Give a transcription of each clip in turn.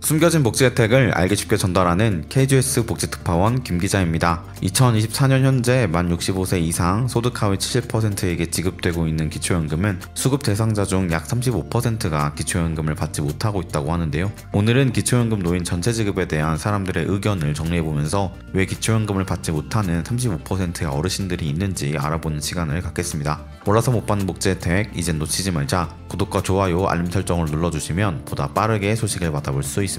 숨겨진 복지 혜택을 알기 쉽게 전달하는 KGS 복지특파원 김기자입니다. 2024년 현재 만 65세 이상 소득 하위 70%에게 지급되고 있는 기초연금은 수급 대상자 중 약 35%가 기초연금을 받지 못하고 있다고 하는데요. 오늘은 기초연금 노인 전체 지급에 대한 사람들의 의견을 정리해보면서 왜 기초연금을 받지 못하는 35%의 어르신들이 있는지 알아보는 시간을 갖겠습니다. 몰라서 못 받는 복지 혜택 이젠 놓치지 말자. 구독과 좋아요, 알림 설정을 눌러주시면 보다 빠르게 소식을 받아볼 수 있습니다.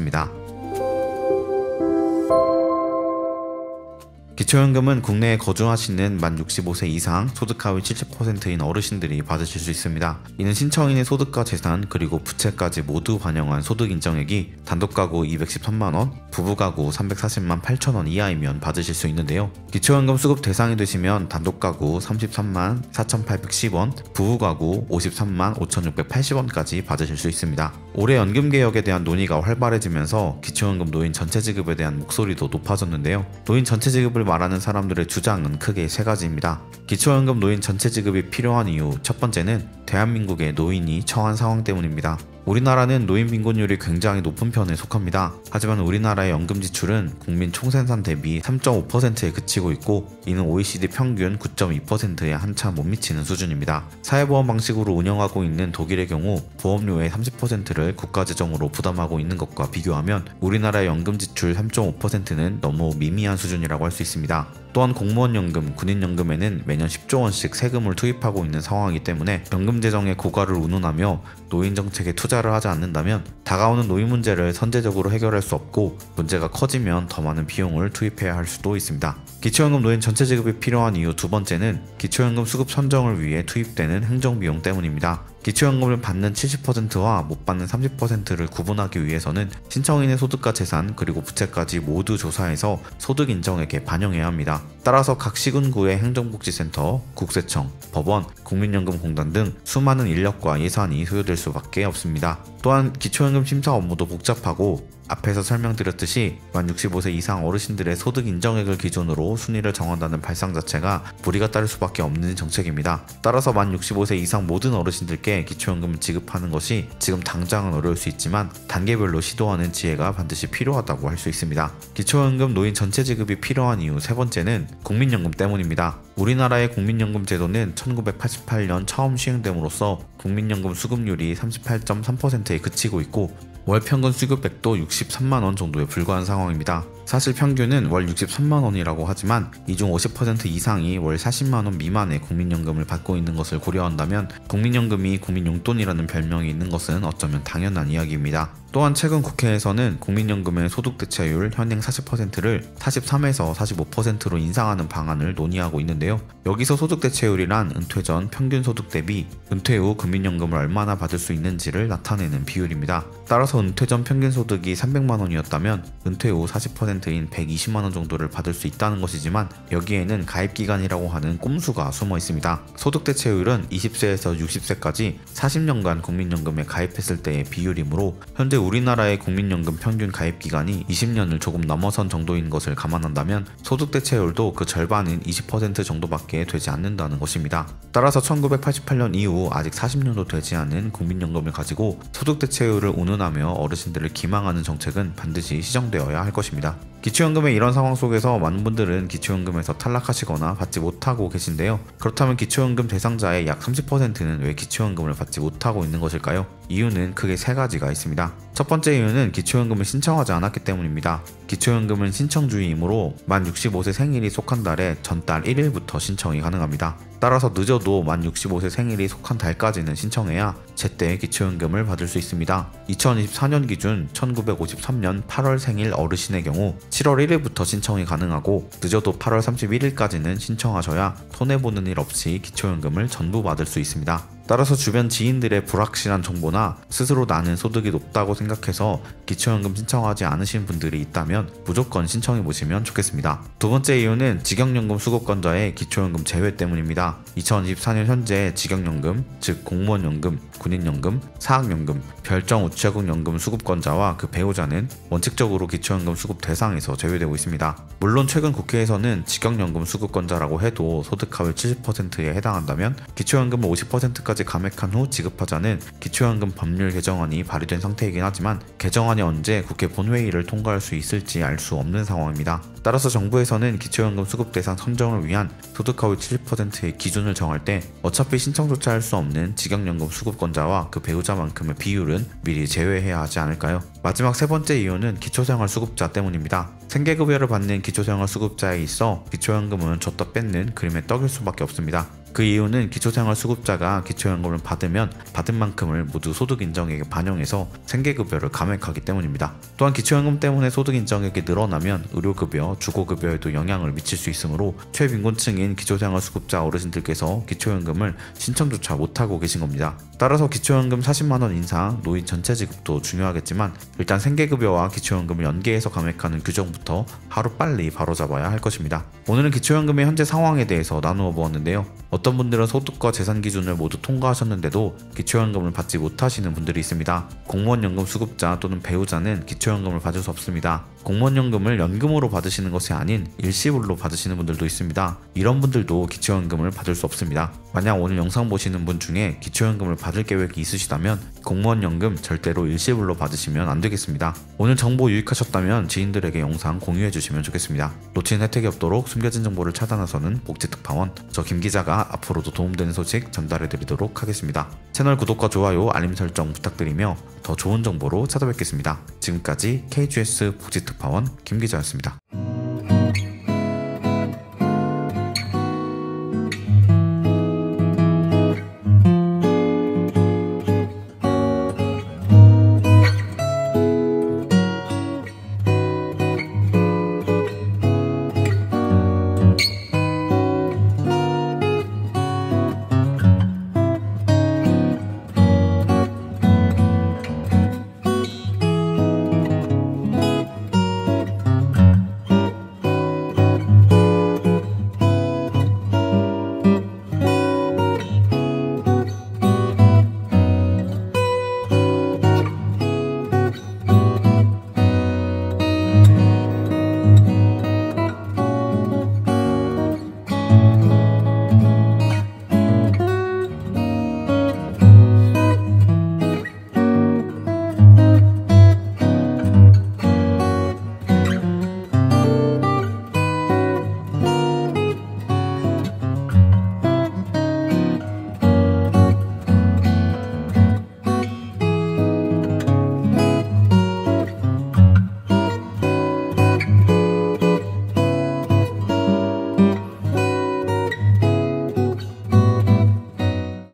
기초연금은 국내에 거주하시는 만 65세 이상 소득 하위 70%인 어르신들이 받으실 수 있습니다. 이는 신청인의 소득과 재산 그리고 부채까지 모두 반영한 소득 인정액이 단독가구 213만원, 부부가구 340만 8천원 이하이면 받으실 수 있는데요. 기초연금 수급 대상이 되시면 단독가구 33만 4,810원, 부부가구 53만 5,680원까지 받으실 수 있습니다. 올해 연금개혁에 대한 논의가 활발해지면서 기초연금 노인 전체 지급에 대한 목소리도 높아졌는데요. 노인 전체 지급을 말하는 사람들의 주장은 크게 세 가지입니다. 기초연금 노인 전체 지급이 필요한 이유 첫 번째는 대한민국의 노인이 처한 상황 때문입니다. 우리나라는 노인 빈곤율이 굉장히 높은 편에 속합니다. 하지만 우리나라의 연금 지출은 국민 총생산 대비 3.5%에 그치고 있고 이는 OECD 평균 9.2%에 한참 못 미치는 수준입니다. 사회보험 방식으로 운영하고 있는 독일의 경우 보험료의 30%를 국가재정으로 부담하고 있는 것과 비교하면 우리나라의 연금 지출 3.5%는 너무 미미한 수준이라고 할 수 있습니다. 또한 공무원연금, 군인연금에는 매년 10조 원씩 세금을 투입하고 있는 상황이기 때문에 연금 재정의 고갈을 운운하며 노인 정책에 투자를 하지 않는다면 다가오는 노인 문제를 선제적으로 해결할 수 없고 문제가 커지면 더 많은 비용을 투입해야 할 수도 있습니다. 기초연금 노인 전체 지급이 필요한 이유 두 번째는 기초연금 수급 선정을 위해 투입되는 행정비용 때문입니다. 기초연금을 받는 70%와 못 받는 30%를 구분하기 위해서는 신청인의 소득과 재산 그리고 부채까지 모두 조사해서 소득 인정액에 반영해야 합니다. 따라서 각 시군구의 행정복지센터, 국세청, 법원, 국민연금공단 등 수많은 인력과 예산이 소요될 수밖에 없습니다. 또한 기초연금 심사 업무도 복잡하고 앞에서 설명드렸듯이 만 65세 이상 어르신들의 소득 인정액을 기준으로 순위를 정한다는 발상 자체가 무리가 따를 수밖에 없는 정책입니다. 따라서 만 65세 이상 모든 어르신들께 기초연금을 지급하는 것이 지금 당장은 어려울 수 있지만 단계별로 시도하는 지혜가 반드시 필요하다고 할 수 있습니다. 기초연금 노인 전체 지급이 필요한 이유 세 번째는 국민연금 때문입니다. 우리나라의 국민연금 제도는 1988년 처음 시행됨으로써 국민연금 수급률이 38.3%에 그치고 있고 월 평균 수급액도 63만원 정도에 불과한 상황입니다. 사실 평균은 월 63만원이라고 하지만 이 중 50% 이상이 월 40만원 미만의 국민연금을 받고 있는 것을 고려한다면 국민연금이 국민용돈이라는 별명이 있는 것은 어쩌면 당연한 이야기입니다. 또한 최근 국회에서는 국민연금의 소득대체율 현행 40%를 43에서 45%로 인상하는 방안을 논의하고 있는데요. 여기서 소득대체율이란 은퇴 전 평균 소득 대비 은퇴 후 국민연금을 얼마나 받을 수 있는지를 나타내는 비율입니다. 따라서 은퇴 전 평균 소득이 300만원이었다면 은퇴 후 40%인 120만원 정도를 받을 수 있다는 것이지만 여기에는 가입기간이라고 하는 꼼수가 숨어 있습니다. 소득대체율은 20세에서 60세까지 40년간 국민연금에 가입했을 때의 비율이므로 현재 우리나라의 국민연금 평균 가입기간이 20년을 조금 넘어선 정도인 것을 감안한다면 소득대체율도 그 절반인 20% 정도밖에 되지 않는다는 것입니다. 따라서 1988년 이후 아직 40년도 되지 않은 국민연금을 가지고 소득대체율을 운운하며 어르신들을 기망하는 정책은 반드시 시정되어야 할 것입니다. 기초연금의 이런 상황 속에서 많은 분들은 기초연금에서 탈락하시거나 받지 못하고 계신데요. 그렇다면 기초연금 대상자의 약 30%는 왜 기초연금을 받지 못하고 있는 것일까요? 이유는 크게 세 가지가 있습니다. 첫 번째 이유는 기초연금을 신청하지 않았기 때문입니다. 기초연금은 신청주의이므로 만 65세 생일이 속한 달에 전달 1일부터 신청이 가능합니다. 따라서 늦어도 만 65세 생일이 속한 달까지는 신청해야 제때 기초연금을 받을 수 있습니다. 2024년 기준 1953년 8월 생일 어르신의 경우 7월 1일부터 신청이 가능하고 늦어도 8월 31일까지는 신청하셔야 손해보는 일 없이 기초연금을 전부 받을 수 있습니다. 따라서 주변 지인들의 불확실한 정보나 스스로 나는 소득이 높다고 생각해서 기초연금 신청하지 않으신 분들이 있다면 무조건 신청해 보시면 좋겠습니다. 두 번째 이유는 직영연금 수급권자의 기초연금 제외 때문입니다. 2024년 현재 직영연금, 즉 공무원연금, 군인연금, 사학연금, 별정우체국연금 수급권자와 그 배우자는 원칙적으로 기초연금 수급 대상에서 제외되고 있습니다. 물론 최근 국회에서는 직영연금 수급권자라고 해도 소득 하위 70%에 해당한다면 기초연금을 50%까지 4번째까지 감액한 후 지급하자는 기초연금 법률 개정안이 발의된 상태이긴 하지만 개정안이 언제 국회 본회의를 통과할 수 있을지 알 수 없는 상황입니다. 따라서 정부에서는 기초연금 수급 대상 선정을 위한 소득 하위 70%의 기준을 정할 때 어차피 신청조차 할 수 없는 직역연금 수급권자와 그 배우자만큼의 비율은 미리 제외해야 하지 않을까요? 마지막 세 번째 이유는 기초생활수급자 때문입니다. 생계급여를 받는 기초생활수급자에 있어 기초연금은 줬다 뺏는 그림의 떡일 수밖에 없습니다. 그 이유는 기초생활수급자가 기초연금을 받으면 받은 만큼을 모두 소득인정액에 반영해서 생계급여를 감액하기 때문입니다. 또한 기초연금 때문에 소득인정액이 늘어나면 의료급여, 주거급여에도 영향을 미칠 수 있으므로 최빈곤층인 기초생활수급자 어르신들께서 기초연금을 신청조차 못하고 계신 겁니다. 따라서 기초연금 40만원 인상, 노인 전체 지급도 중요하겠지만 일단 생계급여와 기초연금을 연계해서 감액하는 규정부터 하루빨리 바로잡아야 할 것입니다. 오늘은 기초연금의 현재 상황에 대해서 나누어 보았는데요. 어떤 분들은 소득과 재산 기준을 모두 통과하셨는데도 기초연금을 받지 못하시는 분들이 있습니다. 공무원연금 수급자 또는 배우자는 기초연금을 받을 수 없습니다. 공무원연금을 연금으로 받으시는 것이 아닌 일시불로 받으시는 분들도 있습니다. 이런 분들도 기초연금을 받을 수 없습니다. 만약 오늘 영상 보시는 분 중에 기초연금을 받을 계획이 있으시다면 공무원연금 절대로 일시불로 받으시면 안 되겠습니다. 오늘 정보 유익하셨다면 지인들에게 영상 공유해 주시면 좋겠습니다. 놓치는 혜택이 없도록 숨겨진 정보를 차단해서는 복지특파원 저 김기자가 앞으로도 도움되는 소식 전달해 드리도록 하겠습니다. 채널 구독과 좋아요, 알림 설정 부탁드리며 더 좋은 정보로 찾아뵙겠습니다. 지금까지 KGS 복지특파원 김기자였습니다.